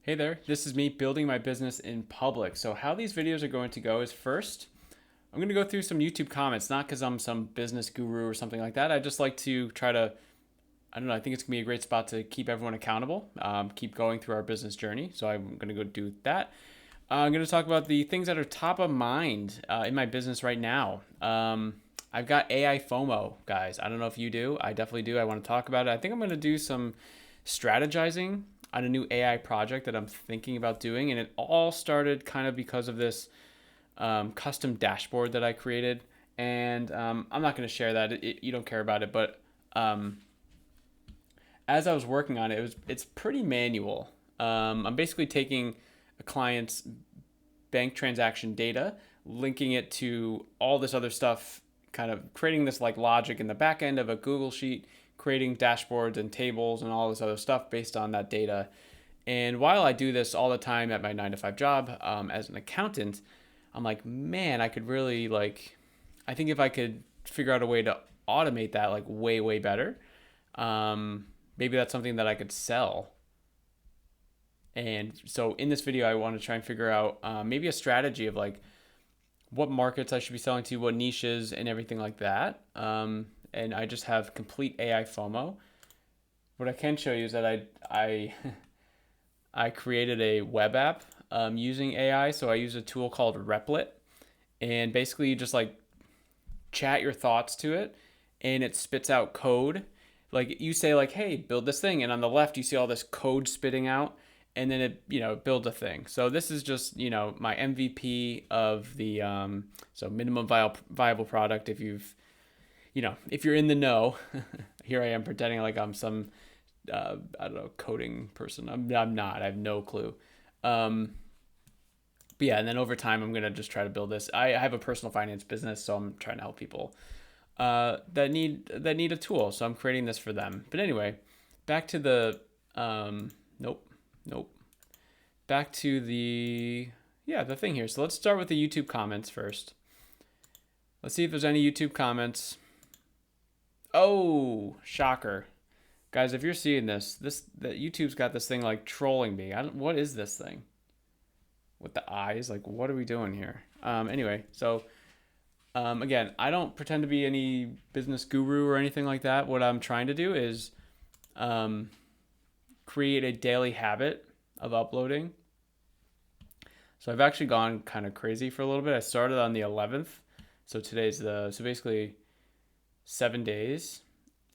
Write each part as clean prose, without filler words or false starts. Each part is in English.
Hey there, this is me building my business in public. So, how these videos are going to go is first, I'm going to go through some YouTube comments, not because I'm some business guru or something like that. I just like to try to, I don't know, I think it's going to be a great spot to keep everyone accountable, keep going through our business journey. So, I'm going to go do that. I'm going to talk about the things that are top of mind in my business right now. I've got AI FOMO, guys. I don't know if you do. I definitely do. I want to talk about it. I think I'm going to do some strategizing on a new AI project that I'm thinking about doing. And it all started kind of because of this custom dashboard that I created. And I'm not going to share that. You don't care about it. But as I was working on it, it's pretty manual. I'm basically taking a client's bank transaction data, linking it to all this other stuff, kind of creating this like logic in the back end of a Google Sheet, creating dashboards and tables and all this other stuff based on that data. And while I do this all the time at my 9 to 5 job as an accountant, I'm like, man, I could really like, I think if I could figure out a way to automate that like way, way better, maybe that's something that I could sell. And so in this video, I want to try and figure out maybe a strategy of like what markets I should be selling to, what niches, and everything like that. And I just have complete AI FOMO. What I can show you is that I I created a web app using AI. So I use a tool called Replit, and basically you just like chat your thoughts to it, and it spits out code. Like you say, like, "Hey, build this thing," and on the left you see all this code spitting out, and then it builds a thing. So this is just my MVP of the so minimum viable product. If you've if you're in the know, here I am pretending like I'm some I don't know, coding person. I'm not. I have no clue. Um, but yeah, and then over time, I'm gonna just try to build this. I have a personal finance business, so I'm trying to help people that need a tool. So I'm creating this for them. But anyway, back to the nope, nope. Back to the thing here. So let's start with the YouTube comments first. Let's see if there's any YouTube comments. Oh, shocker. Guys, if you're seeing this that YouTube's got this thing like trolling me. What is this thing? With the eyes, like what are we doing here? Anyway, so again, I don't pretend to be any business guru or anything like that. What I'm trying to do is um, create a daily habit of uploading. So I've actually gone kind of crazy for a little bit. I started on the 11th, so so basically 7 days,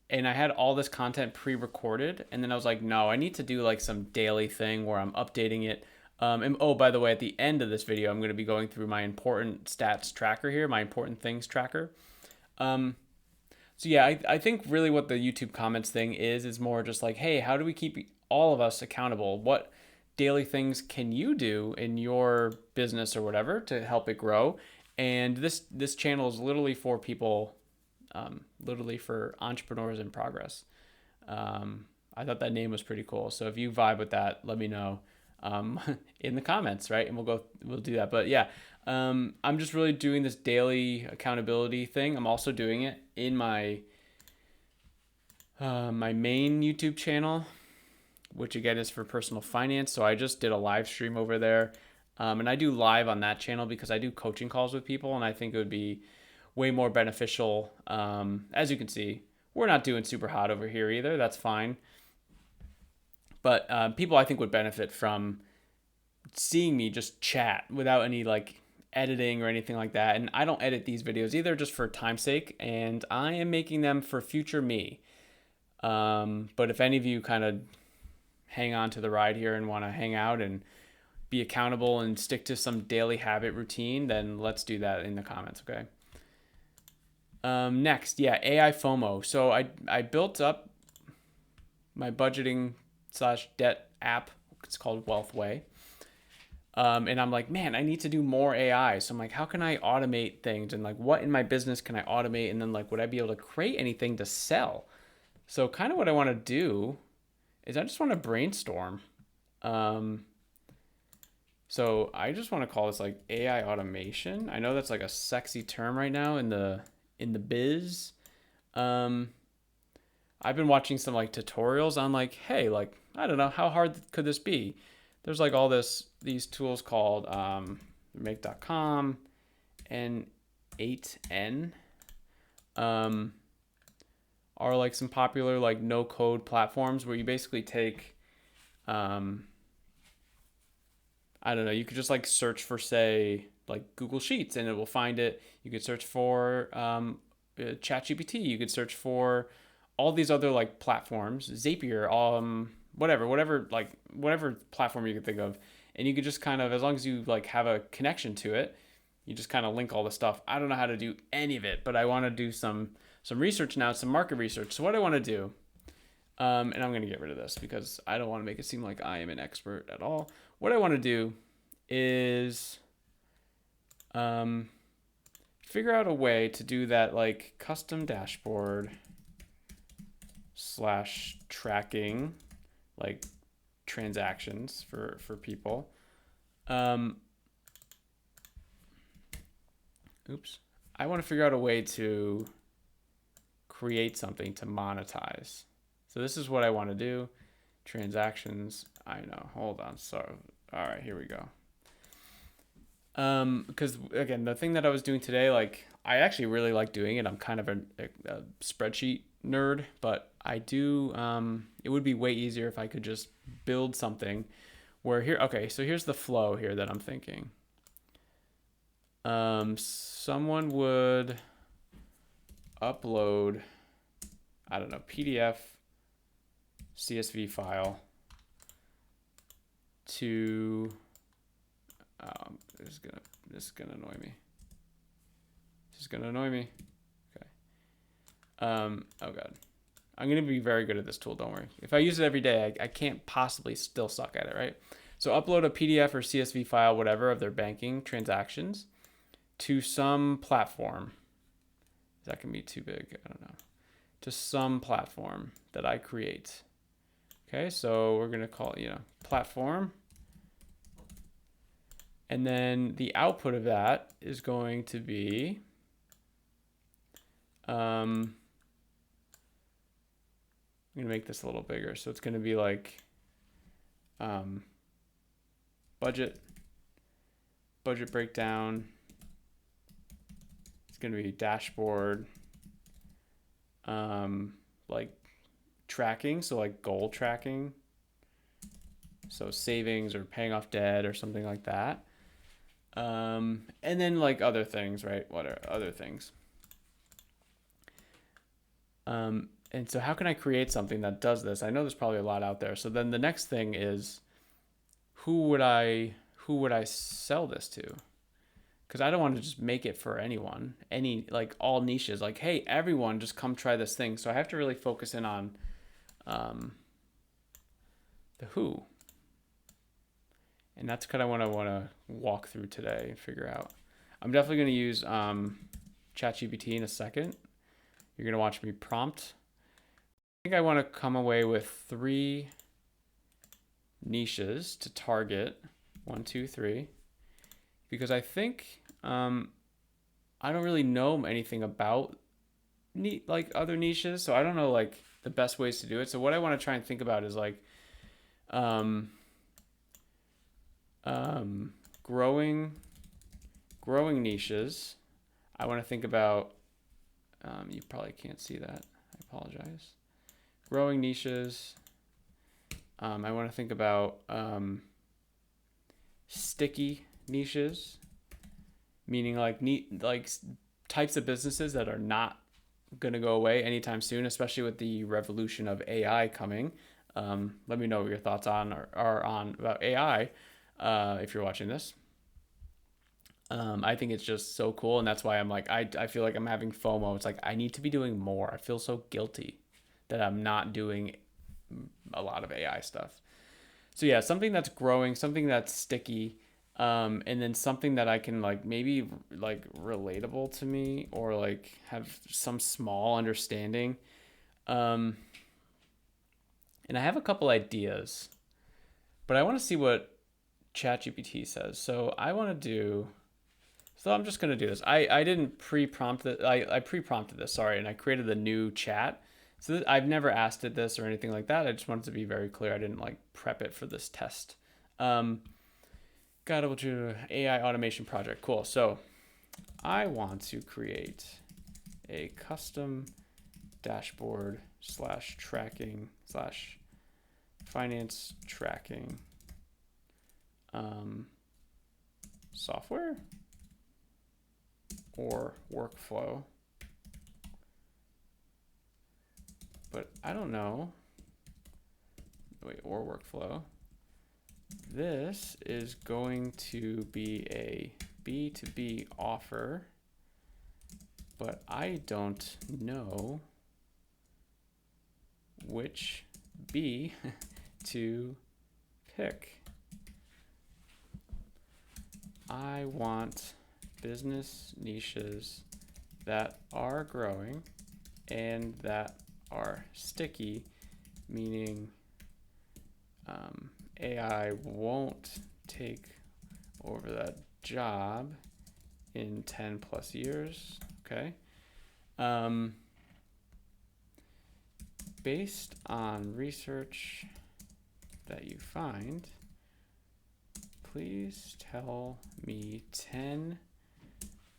and I had all this content pre-recorded, and then I was like, no, I need to do like some daily thing where I'm updating it. And oh, by the way, at the end of this video, I'm going to be going through my important stats tracker here, my important things tracker. Um, so yeah, I think really what the YouTube comments thing is more just like, hey, how do we keep all of us accountable? What daily things can you do in your business or whatever to help it grow? And this channel is literally for people, literally for entrepreneurs in progress. I thought that name was pretty cool. So if you vibe with that, let me know in the comments, right? And we'll do that. But yeah, I'm just really doing this daily accountability thing. I'm also doing it in my main YouTube channel, which again is for personal finance. So I just did a live stream over there. And I do live on that channel because I do coaching calls with people, and I think it would be way more beneficial. As you can see, we're not doing super hot over here either. That's fine. But people I think would benefit from seeing me just chat without any like editing or anything like that. And I don't edit these videos either, just for time's sake. And I am making them for future me. But if any of you kind of hang on to the ride here and want to hang out and be accountable and stick to some daily habit routine, then let's do that in the comments, okay? Next, yeah, AI FOMO. So I built up my budgeting slash debt app. It's called Wealthway. And I'm like, man, I need to do more AI. So I'm like, how can I automate things? And like, what in my business can I automate? And then like, would I be able to create anything to sell? So kind of what I want to do is I just want to brainstorm. Um, so I just want to call this like AI automation. I know that's like a sexy term right now in the biz. Um, I've been watching some like tutorials on like, hey, like I don't know, how hard could this be? there's like all these tools called make.com and 8n are like some popular like no code platforms where you basically take I don't know, you could just like search for, say, like Google Sheets and it will find it. You could search for ChatGPT. You could search for all these other like platforms, Zapier, whatever platform you could think of. And you could just kind of, as long as you like have a connection to it, you just kind of link all the stuff. I don't know how to do any of it, but I want to do some research now, some market research. So what I want to do, and I'm going to get rid of this because I don't want to make it seem like I am an expert at all. What I want to do is figure out a way to do that like custom dashboard / tracking like transactions for people. Oops. I want to figure out a way to create something to monetize. So this is what I want to do. Transactions. I know. Hold on. So, all right, here we go. Because again, the thing that I was doing today, like I actually really like doing it. I'm kind of a spreadsheet nerd, but I do. It would be way easier if I could just build something where here. Okay, so here's the flow here that I'm thinking. Someone would upload, I don't know, PDF, CSV file to, this is gonna annoy me. This is gonna annoy me. Okay. Oh God. I'm gonna be very good at this tool, don't worry. If I use it every day, I can't possibly still suck at it, right? So upload a PDF or CSV file, whatever, of their banking transactions to some platform. That can be too big, I don't know. To some platform that I create. Okay, so we're gonna call it, platform. And then the output of that is going to be, I'm gonna make this a little bigger. So it's gonna be like budget breakdown. It's gonna be dashboard, like tracking, so like goal tracking. So savings or paying off debt or something like that. And then like other things, right? What are other things? And so how can I create something that does this? I know there's probably a lot out there. So then the next thing is, who would I sell this to? Because I don't want to just make it for anyone, like all niches, like, hey, everyone just come try this thing. So I have to really focus in on the who. And that's kind of what I want to walk through today and figure out. I'm definitely going to use ChatGPT in a second. You're going to watch me prompt. I think I want to come away with 3 niches to target. 1, 2, 3. Because I think I don't really know anything about like other niches. So I don't know like the best ways to do it. So what I want to try and think about is like growing niches. I want to think about, you probably can't see that. I apologize. Growing niches. I want to think about sticky niches, meaning like types of businesses that are not going to go away anytime soon, especially with the revolution of AI coming. Let me know what your thoughts are on about AI if you're watching this. I think it's just so cool, and that's why I'm like, I feel like I'm having FOMO. It's like I need to be doing more. I feel so guilty that I'm not doing a lot of AI stuff. So yeah, something that's growing, something that's sticky, and then something that I can like maybe like relatable to me or like have some small understanding. And I have a couple ideas, but I want to see what ChatGPT says. So I'm just going to do this. I didn't pre-prompt it. I pre-prompted this, sorry, and I created a new chat. So I've never asked it this or anything like that. I just wanted to be very clear. I didn't like prep it for this test. Got to do AI automation project. Cool. So I want to create a custom dashboard / tracking / finance tracking software or workflow. But I don't know. Wait, or workflow. This is going to be a B2B offer, but I don't know which B to pick. I want business niches that are growing and that are sticky, meaning AI won't take over that job in 10 plus years. Okay. Based on research that you find, please tell me 10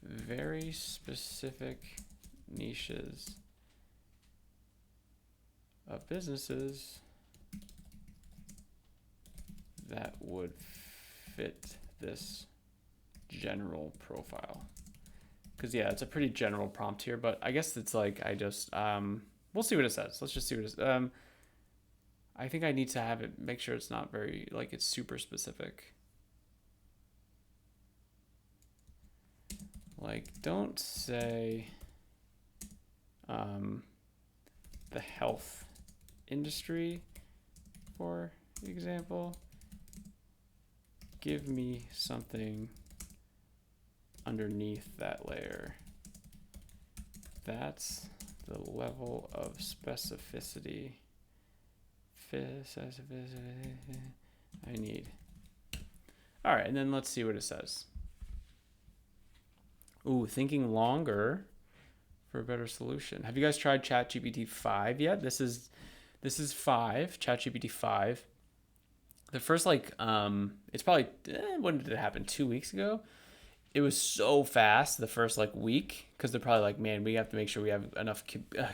very specific niches of businesses that would fit this general profile. Because yeah, it's a pretty general prompt here, but I guess it's like I just we'll see what it says. Let's just see what it says. I think I need to have it, make sure it's not very, like, it's super specific. Like, don't say the health industry, for example. Give me something underneath that layer. That's the level of specificity I need. All right, and then let's see what it says. Ooh, thinking longer for a better solution. Have you guys tried ChatGPT 5 yet? This is 5, ChatGPT 5. The first, like, it's probably, when did it happen? 2 weeks ago? It was so fast the first, like, week, because they're probably like, man, we have to make sure we have enough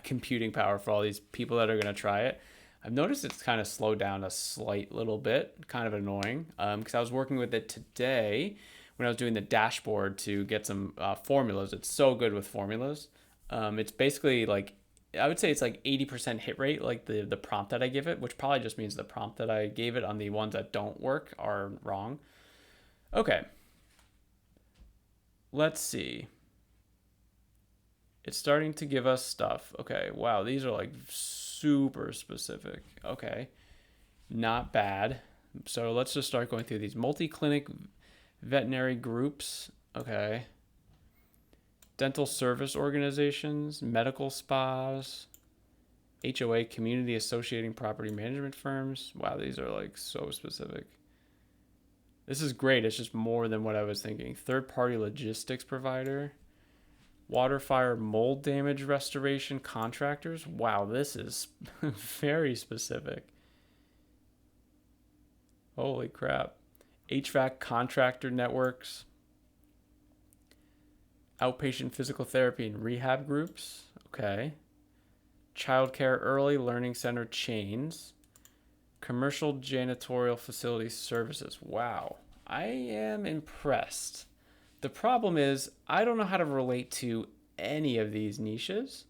computing power for all these people that are going to try it. I've noticed it's kind of slowed down a slight little bit, kind of annoying, because I was working with it today when I was doing the dashboard to get some formulas. It's so good with formulas. It's basically like, I would say it's like 80% hit rate, like the prompt that I give it, which probably just means the prompt that I gave it on the ones that don't work are wrong. Okay. Let's see. It's starting to give us stuff. Okay, wow, these are like super specific. Okay, not bad. So let's just start going through these. Multi-clinic veterinary groups. Okay. Dental service organizations, medical spas, HOA, community associating property management firms. Wow, these are like so specific. This is great. It's just more than what I was thinking. Third-party logistics provider, water, fire, mold damage restoration contractors. Wow, this is very specific. Holy crap. HVAC contractor networks, outpatient physical therapy and rehab groups. Okay. Childcare early learning center chains, commercial janitorial facility services. Wow, I am impressed. The problem is I don't know how to relate to any of these niches.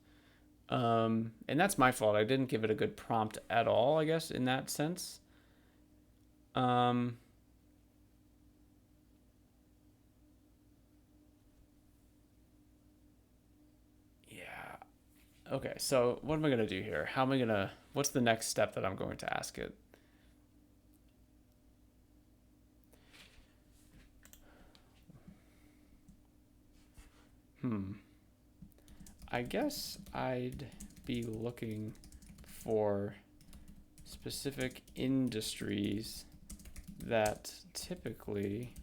And that's my fault. I didn't give it a good prompt at all, I guess, in that sense. Yeah. Okay, so what am I going to do here? How am I going to, what's the next step that I'm going to ask it? I guess I'd be looking for specific industries that typically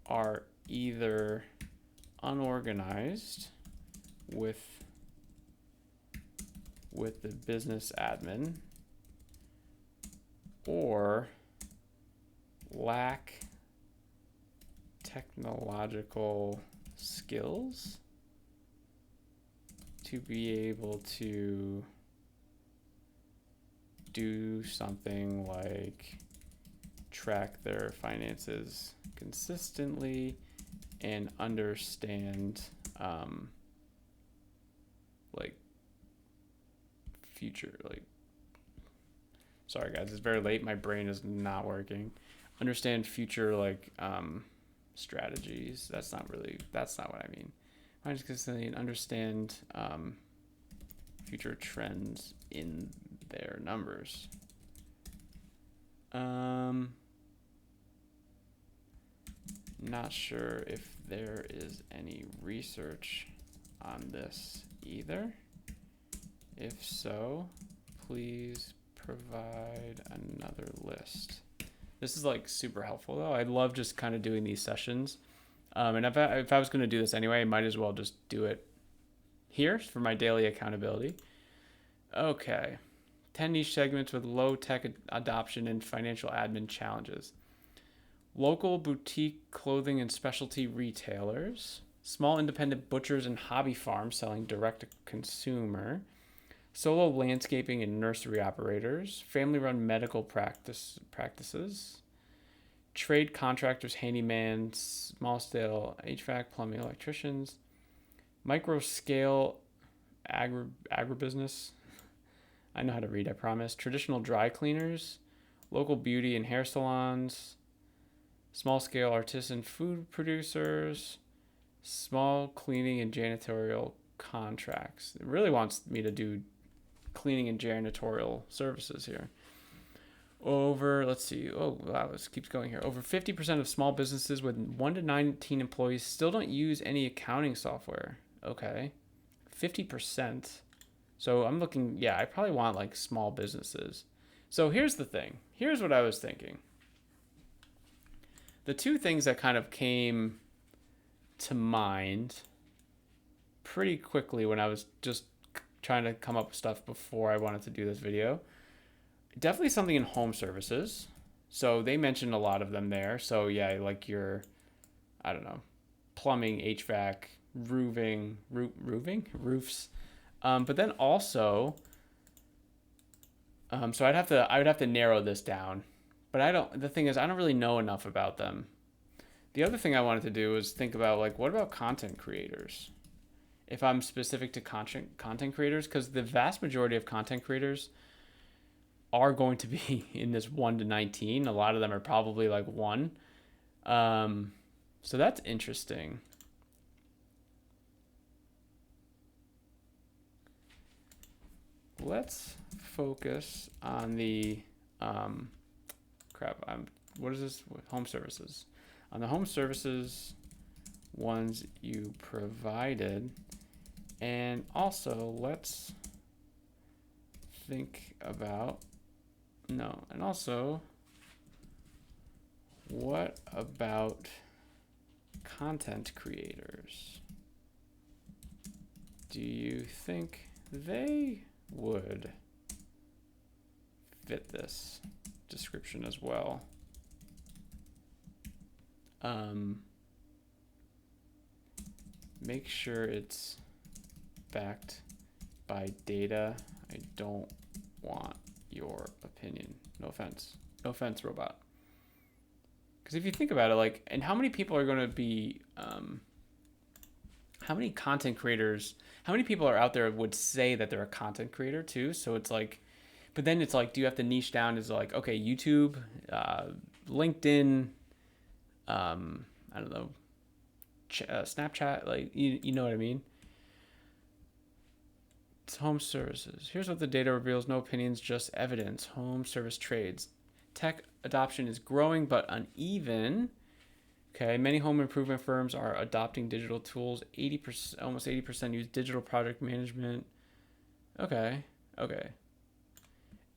are either unorganized with the business admin, or lack technological skills to be able to do something like track their finances consistently and understand like future, like, sorry guys, it's very late, my brain is not working. Understand future like strategies. That's not what I mean. I just consistently understand future trends in their numbers. Not sure if there is any research on this either. If so, please provide another list. This is like super helpful though. I love just kind of doing these sessions. And if I was going to do this anyway, I might as well just do it here for my daily accountability. Okay. 10 niche segments with low tech adoption and financial admin challenges. Local boutique clothing and specialty retailers. Small independent butchers and hobby farms selling direct to consumer. Solo landscaping and nursery operators. Family-run medical practices. Trade contractors, handyman, small-scale HVAC, plumbing, electricians. Micro-scale agribusiness. I know how to read, I promise. Traditional dry cleaners. Local beauty and hair salons. Small-scale artisan food producers. Small cleaning and janitorial contracts. It really wants me to do cleaning and janitorial services here. Let's see. Oh, wow, this keeps going here. Over 50% of small businesses with 1 to 19 employees still don't use any accounting software. Okay. 50%. So I'm looking, yeah, I probably want like small businesses. So here's the thing. Here's what I was thinking. The two things that kind of came to mind pretty quickly when I was just trying to come up with stuff before I wanted to do this video. Definitely something in home services. So they mentioned a lot of them there. So yeah, like your, I don't know, plumbing, HVAC, roofs. But then also, so I would have to narrow this down. But the thing is, I don't really know enough about them. The other thing I wanted to do was think about like, what about content creators? If I'm specific to content creators, because the vast majority of content creators are going to be in this 1 to 19. A lot of them are probably like 1. So that's interesting. Let's focus on the what is this? Home services. On the home services ones you provided. And also let's think about, and also what about content creators? Do you think they would fit this description as well? Make sure it's backed by data. I don't want your opinion. No offense. No offense, robot. Because if you think about it, like, and how many people are going to be, how many content creators, how many people are out there would say that they're a content creator too? So it's like, but then it's like, do you have to niche down? Is like, okay, YouTube, LinkedIn, I don't know, Snapchat, like, you know what I mean? It's home services. Here's what the data reveals. No opinions, just evidence. Home service trades. Tech adoption is growing but uneven. Okay, many home improvement firms are adopting digital tools. 80%, almost 80% use digital project management. Okay.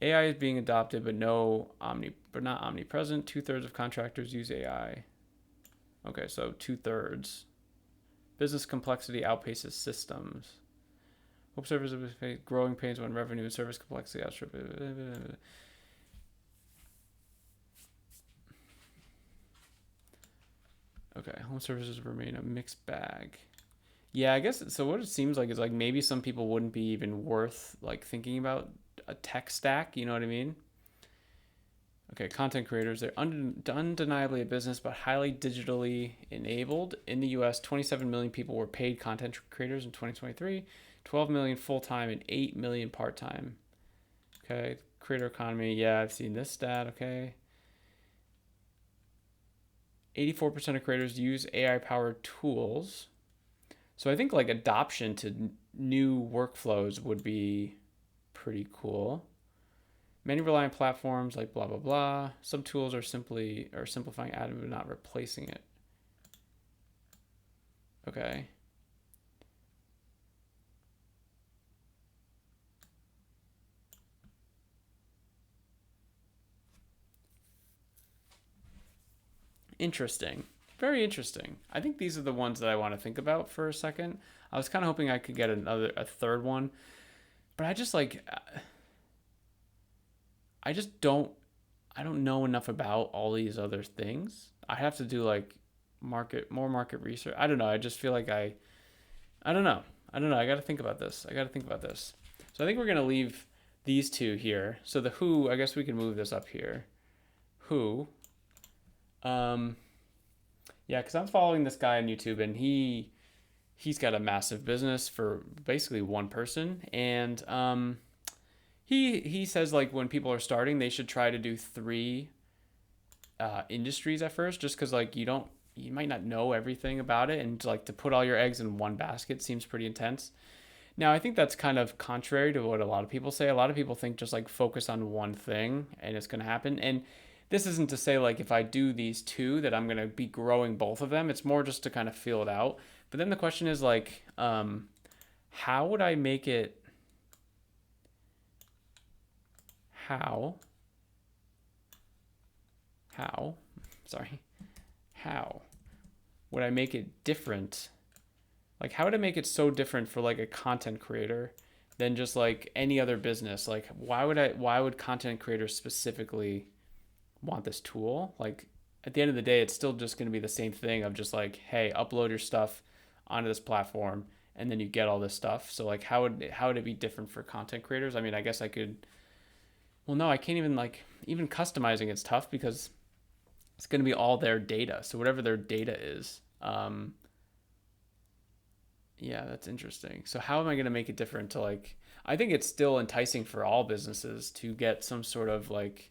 AI is being adopted, but not omnipresent. 2/3 of contractors use AI. Okay, so 2/3. Business complexity outpaces systems. Home services face growing pains when revenue and service complexity outstrip. Okay, home services remain a mixed bag. Yeah, I guess so. What it seems like is like maybe some people wouldn't be even worth like thinking about a tech stack. You know what I mean? Okay, content creators, they're undeniably a business, but highly digitally enabled. In the US, 27 million people were paid content creators in 2023, 12 million full time, and 8 million part time. Okay, creator economy, yeah, I've seen this stat. Okay. 84% of creators use AI powered tools. So I think like adoption to new workflows would be pretty cool. Many rely on platforms like blah blah blah. Some tools are simplifying admin but not replacing it. Okay. Interesting. Very interesting. I think these are the ones that I want to think about for a second. I was kind of hoping I could get a third one, but I just don't I don't know enough about all these other things. I have to do like more market research. I don't know. I just feel like I don't know. I don't know. I got to think about this. I got to think about this. So I think we're going to leave these two here. So the who, I guess we can move this up here. Who um yeah, cuz I'm following this guy on YouTube and he's got a massive business for basically one person and he says like when people are starting, they should try to do three industries at first, just because like you might not know everything about it, and like to put all your eggs in one basket seems pretty intense. Now I think that's kind of contrary to what a lot of people say. A lot of people think just like focus on one thing and it's going to happen. And this isn't to say like if I do these two that I'm going to be growing both of them. It's more just to kind of feel it out. But then the question is like, how would I make it? How? How? Sorry. How would I make it different? Like, how would I make it so different for like a content creator than just like any other business? Like, why would content creators specifically want this tool? Like, at the end of the day, it's still just going to be the same thing of just like, hey, upload your stuff onto this platform and then you get all this stuff. So like, how would it be different for content creators? I mean, I guess I could. Well, no, I can't even like even customizing it's tough because it's going to be all their data. So whatever their data is, yeah, that's interesting. So how am I going to make it different to like? I think it's still enticing for all businesses to get some sort of like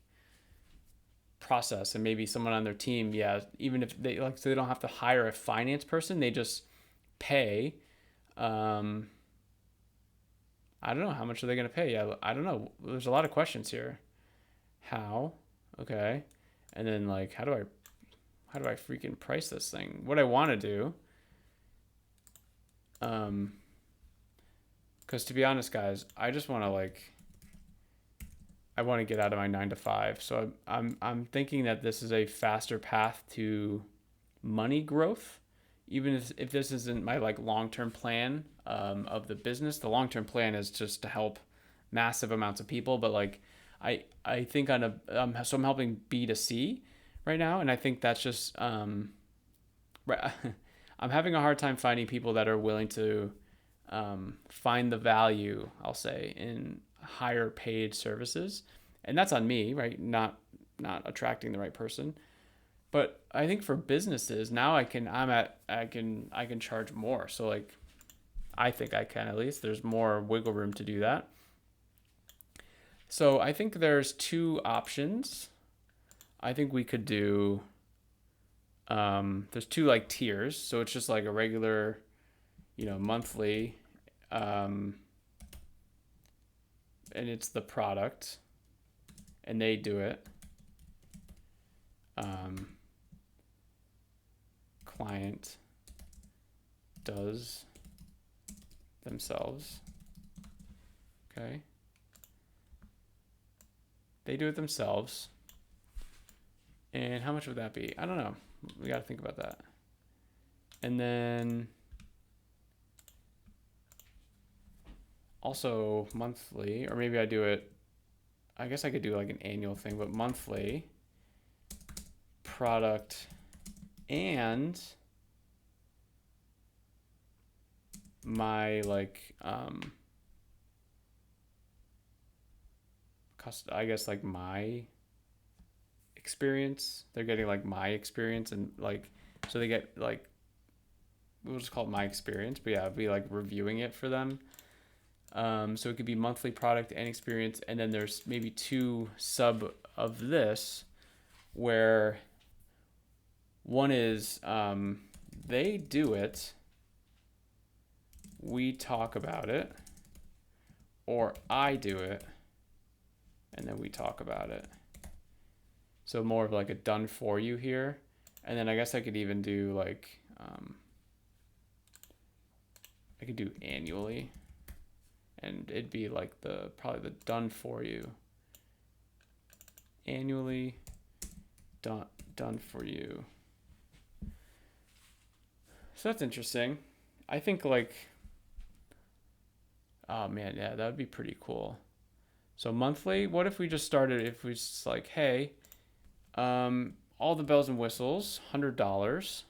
process and maybe someone on their team. Yeah, even if they like, so they don't have to hire a finance person. They just pay. Um, I don't know how much are they going to pay. Yeah, I don't know. There's a lot of questions here. How? Okay, and then like, how do I freaking price this thing? What I want to do, um, because to be honest, guys, I just want to like, I want to get out of my 9 to 5. So I'm thinking that this is a faster path to money growth, even if this isn't my like long term plan of the business. The long term plan is just to help massive amounts of people, but like I think so I'm helping B2C right now, and I think that's just right. I'm having a hard time finding people that are willing to find the value, I'll say, in higher paid services, and that's on me, right? Not attracting the right person. But I think for businesses now, I can charge more. So like, I think I can at least. There's more wiggle room to do that. So I think there's two options. I think we could do. There's two like tiers, so it's just like a regular, monthly, um, and it's the product, and they do it. Client does themselves. Okay. They do it themselves. And how much would that be? I don't know. We got to think about that. And then also monthly, or maybe I guess I could do like an annual thing, but monthly product and my I guess like my experience. They're getting like my experience and like so they get like we'll just call it my experience, but yeah, I'll be like reviewing it for them. So it could be monthly product and experience, and then there's maybe two sub of this where one is they do it, we talk about it, or I do it, and then we talk about it. So more of like a done for you here. And then I guess I could even do like, I could do annually. And it'd be like probably the done for you. Annually, done for you. So that's interesting. I think like, oh man, yeah, that would be pretty cool. So monthly, what if we just started, if we just like, hey, all the bells and whistles, $100,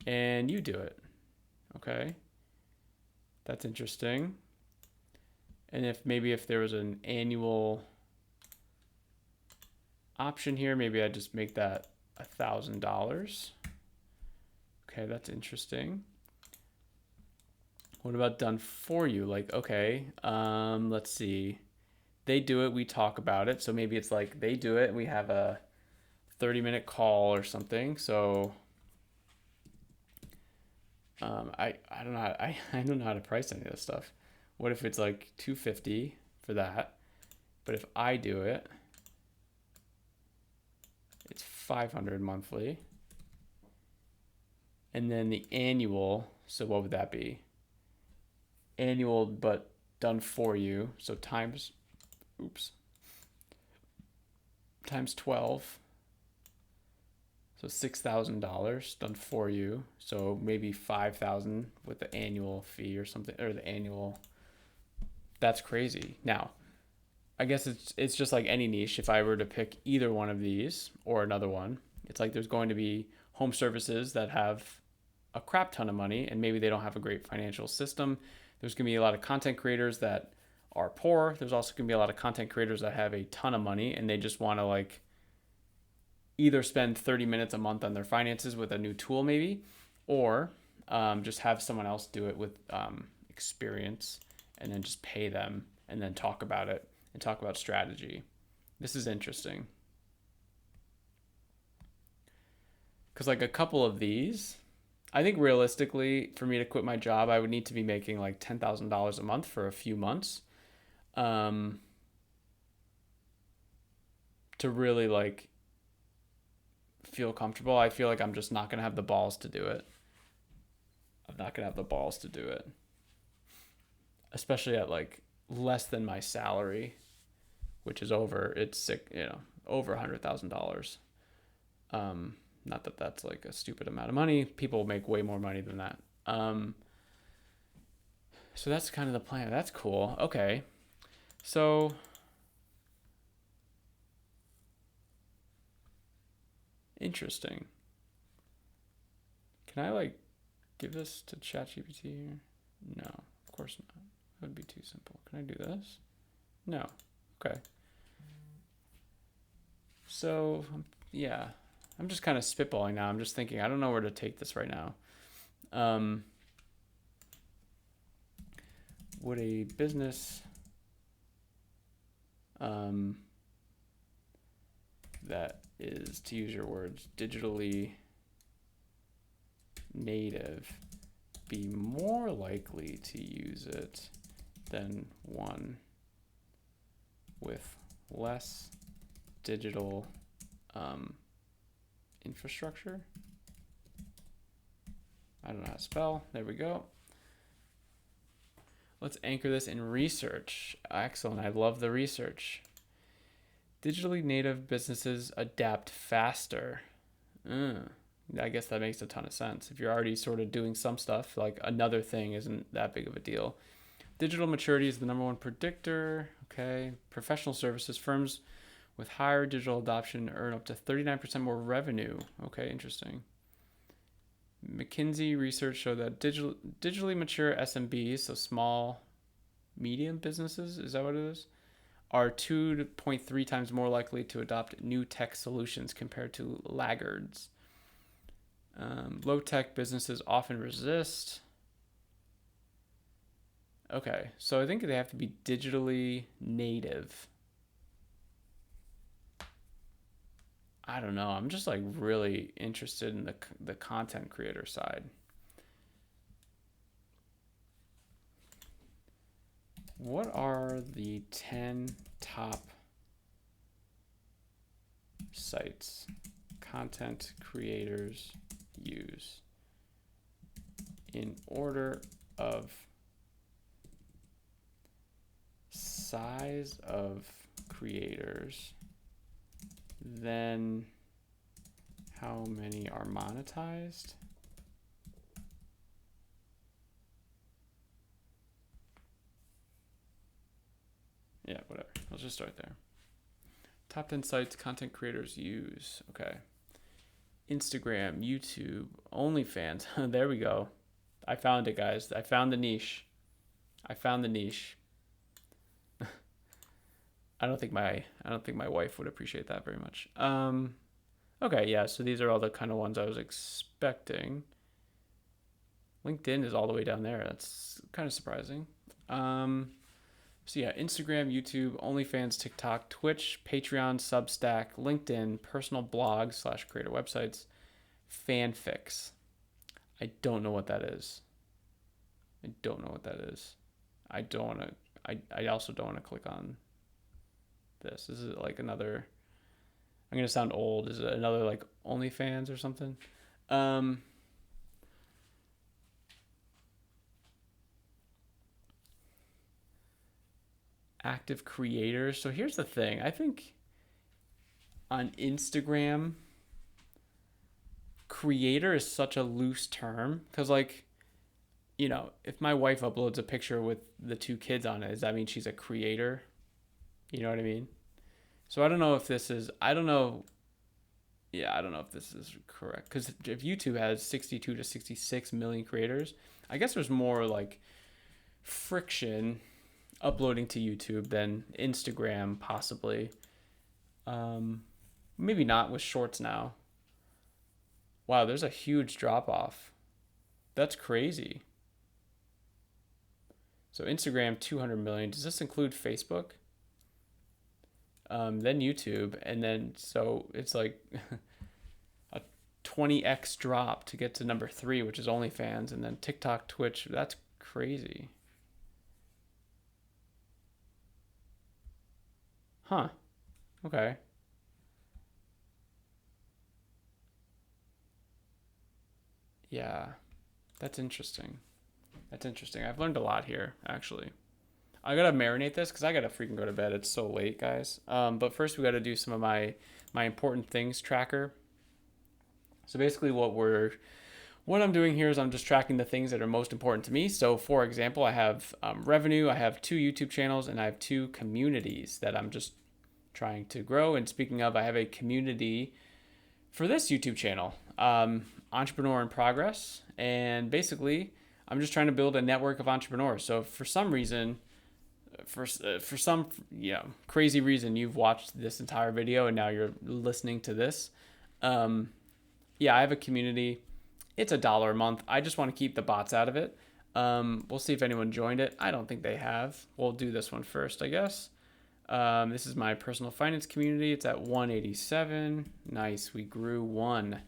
and you do it. Okay, that's interesting. And if there was an annual option here, maybe I'd just make that $1,000. Okay, that's interesting. What about done for you? Like, okay, let's see. They do it, we talk about it. So maybe it's like they do it and we have a 30-minute call or something. So I don't know I don't know how to price any of this stuff. What if it's like $250 for that? But if I do it, it's $500 monthly. And then the annual, so what would that be? Annual but done for you. So times 12. So $6,000 done for you. So maybe $5,000 with the annual fee or something, or the annual. That's crazy. Now, I guess it's just like any niche. If I were to pick either one of these or another one, it's like there's going to be home services that have a crap ton of money and maybe they don't have a great financial system. There's going to be a lot of content creators that are poor. There's also going to be a lot of content creators that have a ton of money and they just want to like either spend 30 minutes a month on their finances with a new tool maybe, or just have someone else do it with experience and then just pay them and then talk about it and talk about strategy. This is interesting. Because like a couple of these, I think realistically for me to quit my job, I would need to be making like $10,000 a month for a few months to really like feel comfortable. I feel like I'm just not going to have the balls to do it. I'm not going to have the balls to do it. Especially at like less than my salary, which is over, it's sick, over $100,000. Not that that's like a stupid amount of money. People make way more money than that. So that's kind of the plan. That's cool. Okay. So interesting. Can I like give this to ChatGPT here? No, of course not. That would be too simple. Can I do this? No. Okay. So yeah, I'm just kind of spitballing now. I'm just thinking, I don't know where to take this right now. Would a business that is, to use your words, digitally native be more likely to use it than one with less digital infrastructure? I don't know how to spell. There we go. Let's anchor this in research. Excellent. I love the research. Digitally native businesses adapt faster. I guess that makes a ton of sense. If you're already sort of doing some stuff, like another thing isn't that big of a deal. Digital maturity is the number one predictor. Okay. Professional services firms with higher digital adoption earn up to 39% more revenue. Okay, interesting. McKinsey research showed that digitally mature SMBs, so small, medium businesses, is that what it is? Are 2.3 times more likely to adopt new tech solutions compared to laggards. Low tech businesses often resist. Okay, so I think they have to be digitally native. I don't know. I'm just like really interested in the content creator side. What are the 10 top sites content creators use in order of size of creators, then how many are monetized? Yeah, whatever. Let's just start there. Top 10 sites content creators use. Okay. Instagram, YouTube, OnlyFans. There we go. I found it, guys. I found the niche. I found the niche. I don't think my wife would appreciate that very much. Okay, yeah, so these are all the kind of ones I was expecting. LinkedIn is all the way down there. That's kind of surprising. So yeah, Instagram, YouTube, OnlyFans, TikTok, Twitch, Patreon, Substack, LinkedIn, personal blogs / creator websites, fanfics. I don't know what that is. I don't know what that is. I don't want to. I also don't want to click on this. Is it like another? I'm gonna sound old. Is it another like OnlyFans or something? Active creators. So here's the thing. I think on Instagram, creator is such a loose term because like, you know, if my wife uploads a picture with the 2 kids on it, does that mean she's a creator? You know what I mean? So I don't know if this is, I don't know. Yeah, I don't know if this is correct because if YouTube has 62 to 66 million creators, I guess there's more like friction uploading to YouTube than Instagram, possibly. Maybe not with shorts now. Wow, there's a huge drop off. That's crazy. So Instagram 200 million. Does this include Facebook? Then YouTube, and then so it's like a 20x drop to get to number 3, which is OnlyFans, and then TikTok, Twitch. That's crazy. Huh. Okay. Yeah. That's interesting. That's interesting. I've learned a lot here, actually. I gotta marinate this because I gotta freaking go to bed. It's so late, guys. But first we gotta do some of my important things tracker. So basically, what I'm doing here is I'm just tracking the things that are most important to me. So for example, I have revenue, I have 2 YouTube channels, and I have 2 communities that I'm just trying to grow. And speaking of, I have a community for this YouTube channel, Entrepreneur in Progress, and basically I'm just trying to build a network of entrepreneurs. So for some reason, for some crazy reason, you've watched this entire video and now you're listening to this. Yeah, I have a community. It's $1 a month. I just want to keep the bots out of it. We'll see if anyone joined it. I don't think they have. We'll do this one first, I guess. This is my personal finance community. It's at 187. Nice. We grew 1.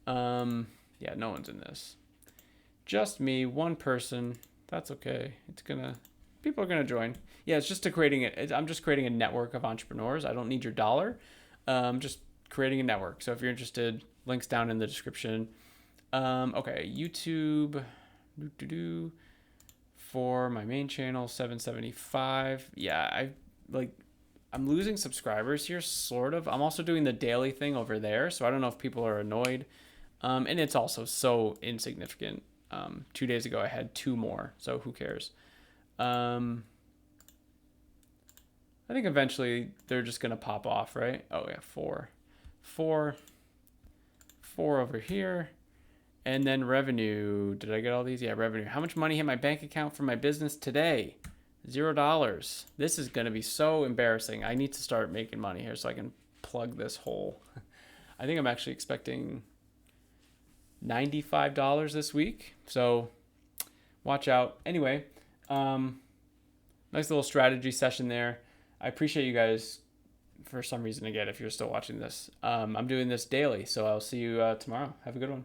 Yeah, no one's in this. Just me, 1 person. That's okay. People are gonna join. Yeah, it's just I'm just creating a network of entrepreneurs. I don't need your dollar. Just creating a network. So if you're interested, links down in the description. Okay, YouTube. For my main channel, 775. Yeah, I'm losing subscribers here, sort of. I'm also doing the daily thing over there, so I don't know if people are annoyed. And it's also so insignificant. 2 days ago, I had 2 more, so who cares? I think eventually they're just gonna pop off, right? Oh yeah, 4 over here, And then revenue. Did I get all these? Yeah, revenue. How much money hit my bank account from my business today? $0. This is going to be so embarrassing. I need to start making money here so I can plug this hole. I think I'm actually expecting $95 this week. So watch out. Anyway, nice little strategy session there. I appreciate you guys for some reason again if you're still watching this. I'm doing this daily, so I'll see you tomorrow. Have a good one.